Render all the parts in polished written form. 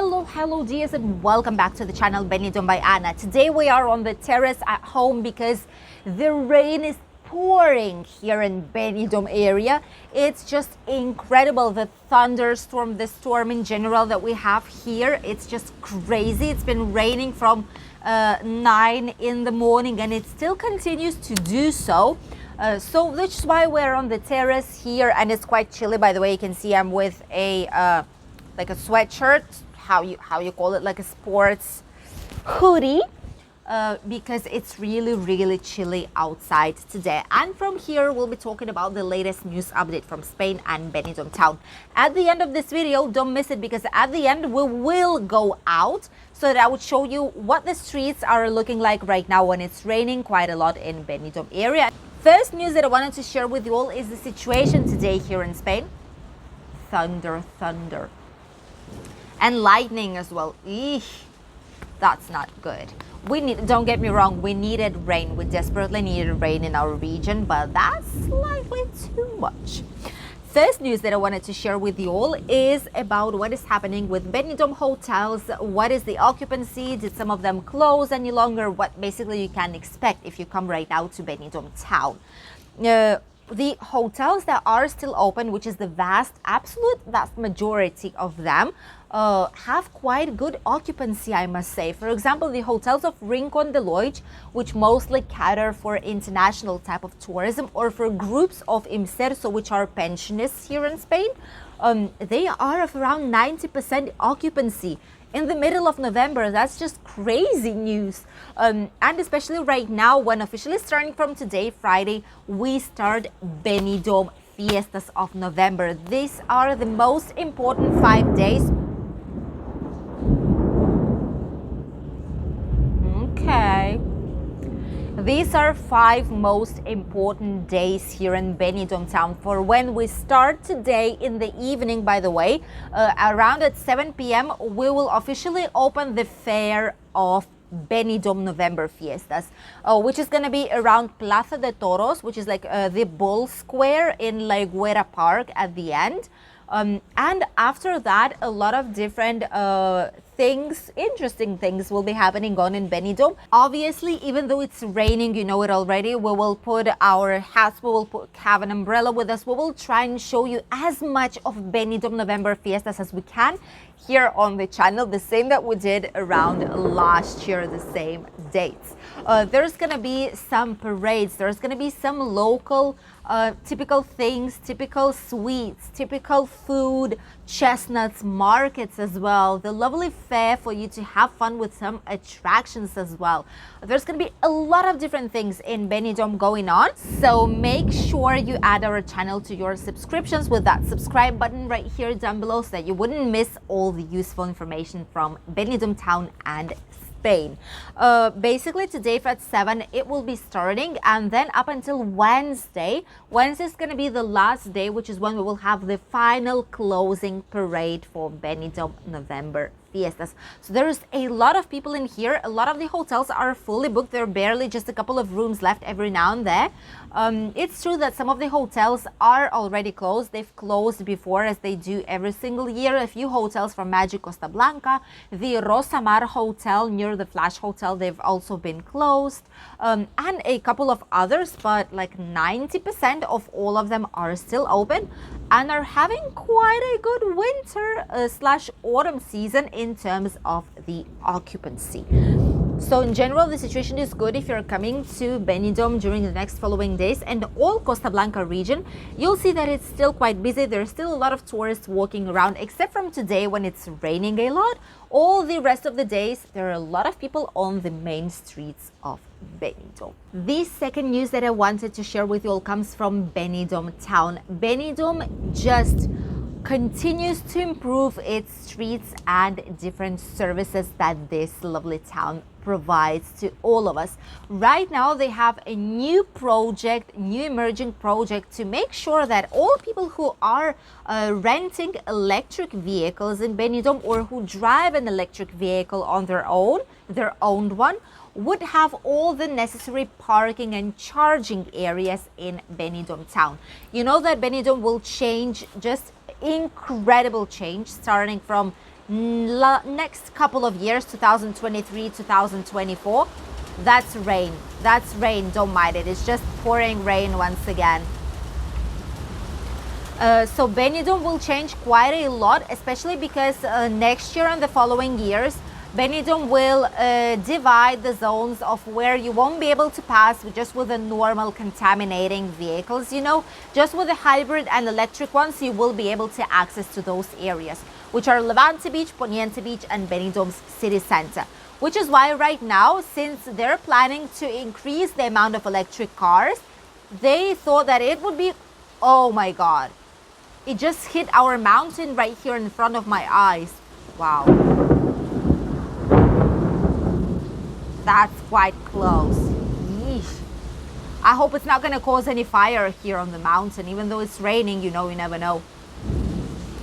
Hello dears, and welcome back to the channel Benidorm by Anna. Today we are on the terrace at home because the rain is pouring here in Benidorm area. It's just incredible, the thunderstorm, the storm in general that we have here. It's just crazy. It's been raining from 9 in the morning and it still continues to do so. So which is why we're on the terrace here, and it's quite chilly. By the way, you can see I'm with a like a sweatshirt, how you call it, like a sports hoodie, because it's really chilly outside today. And from here we'll be talking about the latest news update from Spain and Benidorm town. At the end of this video, don't miss it, because at the end we will go out so that I would show you what the streets are looking like right now when it's raining quite a lot in Benidorm area. First news that I wanted to share with you all is the situation today here in Spain. Thunder and lightning as well. Eesh, that's not good. Don't get me wrong, we needed rain. We desperately needed rain in our region, but that's slightly too much. First news that I wanted to share with you all is about what is happening with Benidorm Hotels. What is the occupancy? Did some of them close any longer? What basically you can expect if you come right now to Benidorm town. The hotels that are still open, which is the absolute vast majority of them, have quite good occupancy, I must say. For example, the hotels of Rincon de Loix, which mostly cater for international type of tourism or for groups of inserso, which are pensionists here in Spain, they are of around 90% occupancy. In the middle of November, that's just crazy news. And especially right now, when officially starting from today, Friday, we start Benidorm Fiestas of November. These are the most important 5 days. Okay. These are 5 most important days here in Benidorm town. For when we start today in the evening, by the way, around at 7 p.m. we will officially open the fair of Benidorm November Fiestas, which is going to be around Plaza de Toros, which is like the Bull Square in La Higuera Park at the end. And after that, a lot of different interesting things will be happening on in Benidorm. Obviously, even though it's raining, you know it already, we will put our hats, we will have an umbrella with us. We will try and show you as much of Benidorm November Fiestas as we can here on the channel, the same that we did around last year, the same dates. There's gonna be some parades, there's gonna be some local typical things, typical sweets, typical food, chestnuts, markets as well, the lovely fair for you to have fun with, some attractions as well. There's gonna be a lot of different things in Benidorm going on, so make sure you add our channel to your subscriptions with that subscribe button right here down below, so that you wouldn't miss all the useful information from Benidorm town and Spain. Basically today at 7 it will be starting, and then up until Wednesday is going to be the last day, which is when we will have the final closing parade for Benidorm November Fiestas. So there's a lot of people in here. A lot of the hotels are fully booked. There are barely just a couple of rooms left every now and then. It's true that some of the hotels are already closed. They've closed before, as they do every single year. A few hotels from Magic Costa Blanca, the Rosamar Hotel near the Flash Hotel, they've also been closed, and a couple of others, but like 90% of all of them are still open and are having quite a good winter slash autumn season in terms of the occupancy. So in general, the situation is good if you're coming to Benidorm during the next following days, and all Costa Blanca region, you'll see that it's still quite busy. There's still a lot of tourists walking around, except from today when it's raining a lot. All the rest of the days, there are a lot of people on the main streets of Benidorm. The second news that I wanted to share with you all comes from Benidorm town. Benidorm just continues to improve its streets and different services that this lovely town provides to all of us. Right now they have a new emerging project to make sure that all people who are renting electric vehicles in Benidorm, or who drive an electric vehicle on their owned one, would have all the necessary parking and charging areas in Benidorm town. You know that Benidorm will change, just incredible change, starting from Next couple of years, 2023, 2024, that's rain. That's rain, don't mind it. It's just pouring rain once again. So Benidorm will change quite a lot, especially because next year and the following years, Benidorm will divide the zones of where you won't be able to pass just with the normal contaminating vehicles, you know. Just with the hybrid and electric ones, you will be able to access to those areas, which are Levante Beach, Poniente Beach, and Benidorm's city center. Which is why right now, since they're planning to increase the amount of electric cars, they thought that it would be, oh my God, it just hit our mountain right here in front of my eyes. Wow. That's quite close. Yeesh. I hope it's not going to cause any fire here on the mountain. Even though it's raining, you know, you never know.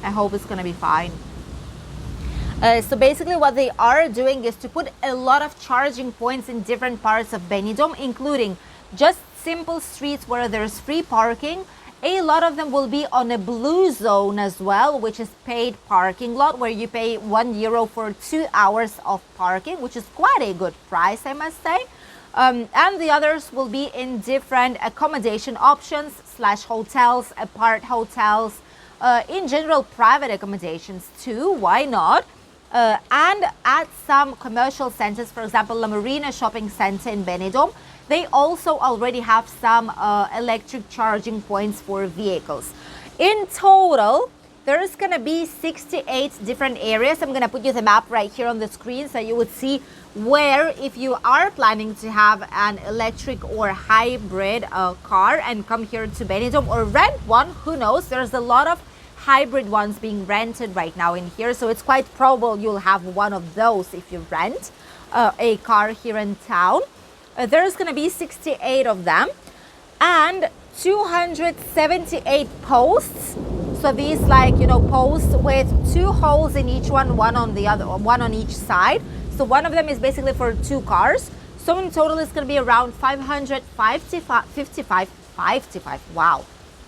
I hope it's going to be fine. So basically what they are doing is to put a lot of charging points in different parts of Benidorm, including just simple streets where there's free parking. A lot of them will be on a blue zone as well, which is paid parking lot, where you pay €1 for 2 hours of parking, which is quite a good price, I must say. And the others will be in different accommodation options / hotels, apart hotels, in general private accommodations too, why not? And at some commercial centers, for example, La Marina Shopping Center in Benidorm, they also already have some electric charging points for vehicles. In total, there's going to be 68 different areas. I'm going to put you the map right here on the screen so you would see where, if you are planning to have an electric or hybrid car and come here to Benidorm or rent one, who knows, there's a lot of hybrid ones being rented right now in here, so it's quite probable you'll have one of those if you rent a car here in town. There's going to be 68 of them and 278 posts. So these, like, you know, posts with 2 holes in each one on the other, one on each side. So one of them is basically for 2 cars. So in total it's going to be around 555. Wow.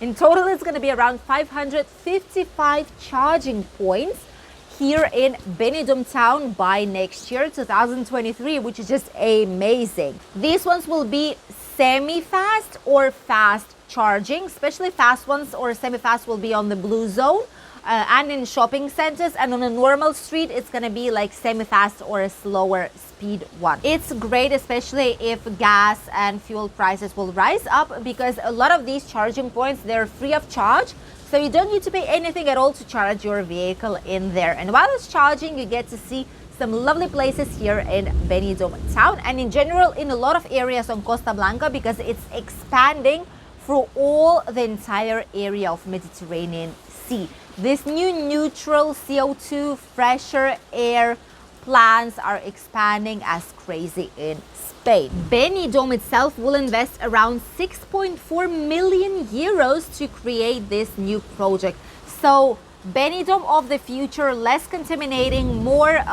In total it's going to be around 555 charging points here in Benidorm town by next year, 2023, which is just amazing. These ones will be semi-fast or fast charging, especially fast ones or semi-fast will be on the blue zone and in shopping centers, and on a normal street it's going to be like semi-fast or a slower speed one. It's great, especially if gas and fuel prices will rise up, because a lot of these charging points, they're free of charge. So you don't need to pay anything at all to charge your vehicle in there. And while it's charging, you get to see some lovely places here in Benidorm town and in general in a lot of areas on Costa Blanca, because it's expanding through all the entire area of Mediterranean Sea. This new neutral CO2 fresher air plans are expanding as crazy in Spain. Benidorm itself will invest around 6.4 million euros to create this new project. So Benidorm of the future, less contaminating, more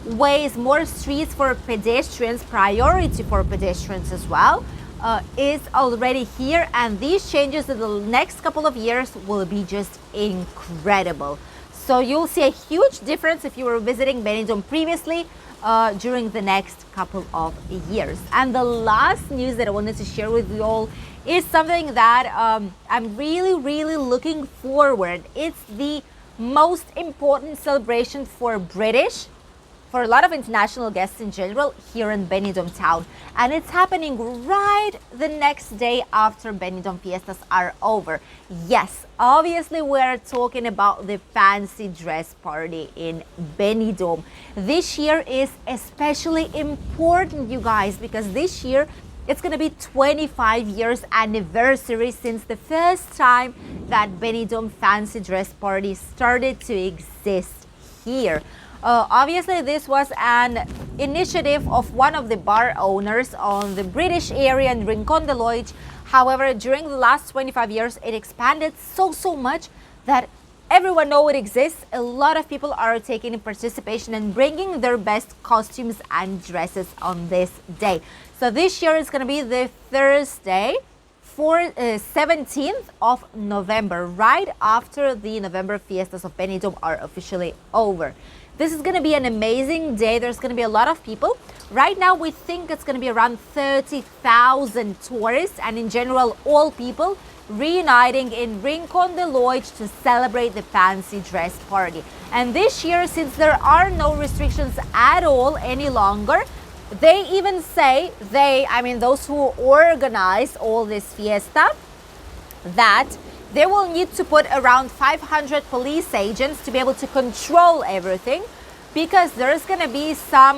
ways, more streets for pedestrians, priority for pedestrians as well, is already here, and these changes in the next couple of years will be just incredible. So you'll see a huge difference if you were visiting Benidorm previously during the next couple of years. And the last news that I wanted to share with you all is something that I'm really looking forward. It's the most important celebration for British, for a lot of international guests in general, here in Benidorm town. And it's happening right the next day after Benidorm fiestas are over. Yes, obviously we're talking about the fancy dress party in Benidorm. This year is especially important, you guys, because this year it's going to be 25 years anniversary since the first time that Benidorm fancy dress party started to exist here. Obviously, this was an initiative of one of the bar owners on the British area in Rincon de Loig. However, during the last 25 years, it expanded so much that everyone knows it exists. A lot of people are taking participation and bringing their best costumes and dresses on this day. So this year is going to be the Thursday, 17th of November, right after the November fiestas of Benidorm are officially over. This is going to be an amazing day. There's going to be a lot of people. Right now, we think it's going to be around 30,000 tourists, and in general, all people reuniting in Rincon de Loix to celebrate the fancy dress party. And this year, since there are no restrictions at all any longer, they even say, those who organize all this fiesta, that they will need to put around 500 police agents to be able to control everything, because there's going to be some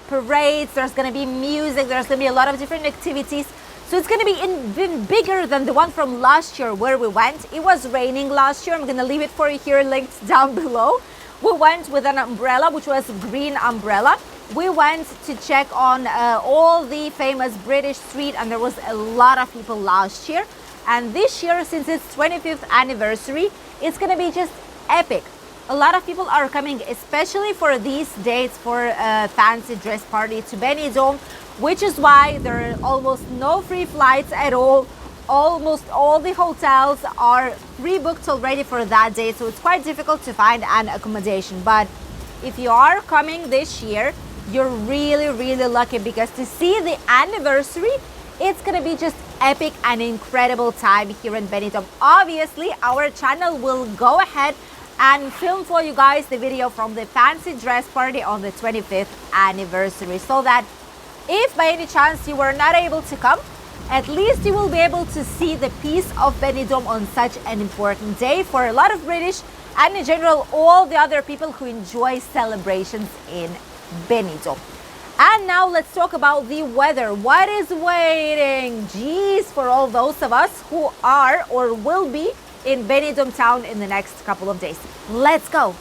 parades, there's going to be music, there's going to be a lot of different activities. So it's going to be even bigger than the one from last year where we went. It was raining last year. I'm going to leave it for you here linked down below. We went with an umbrella, which was green umbrella. We went to check on all the famous British street, and there was a lot of people last year. And this year, since it's 25th anniversary, it's going to be just epic. A lot of people are coming, especially for these dates, for a fancy dress party to Benidorm, which is why there are almost no free flights at all. Almost all the hotels are pre-booked already for that day, so it's quite difficult to find an accommodation. But if you are coming this year, you're really, really lucky, because to see the anniversary, it's gonna be just epic and incredible time here in Benidorm. Obviously, our channel will go ahead and film for you guys the video from the fancy dress party on the 25th anniversary, so that if by any chance you were not able to come, at least you will be able to see the piece of Benidorm on such an important day for a lot of British and in general all the other people who enjoy celebrations in Benidorm. And now let's talk about the weather. What is waiting? Geez, for all those of us who are or will be in Benidorm town in the next couple of days. Let's go.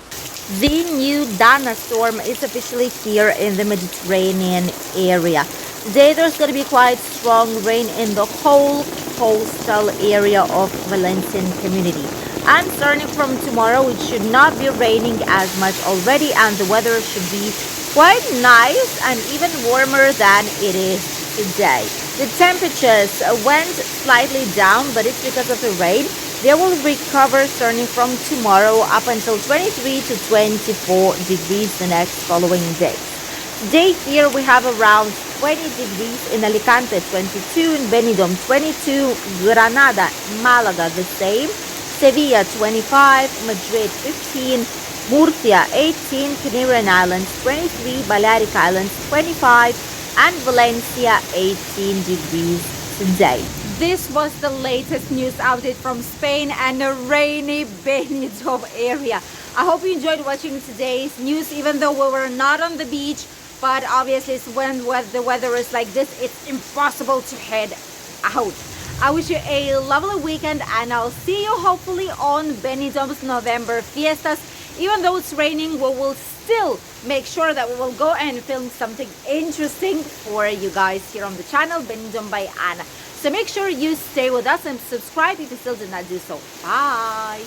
The new Dana storm is officially here in the Mediterranean area. Today there's going to be quite strong rain in the whole coastal area of Valencian community. And starting from tomorrow, it should not be raining as much already, and the weather should be quite nice and even warmer than it is today. The temperatures went slightly down, but it's because of the rain. They will recover starting from tomorrow up until 23 to 24 degrees the next following day. Today here we have around 20 degrees in Alicante, 22 in Benidorm, 22 Granada, Malaga the same, Sevilla 25, Madrid 15, Murcia 18, Canarian Islands 23, Balearic Islands 25, and Valencia 18 degrees today. This was the latest news update from Spain and a rainy Benidorm area. I hope you enjoyed watching today's news, even though we were not on the beach. But obviously, when the weather is like this, it's impossible to head out. I wish you a lovely weekend, and I'll see you hopefully on Benidorm's November fiestas. Even though it's raining, we will still make sure that we will go and film something interesting for you guys here on the channel, Benidorm by Anna. So make sure you stay with us and subscribe if you still did not do so. Bye!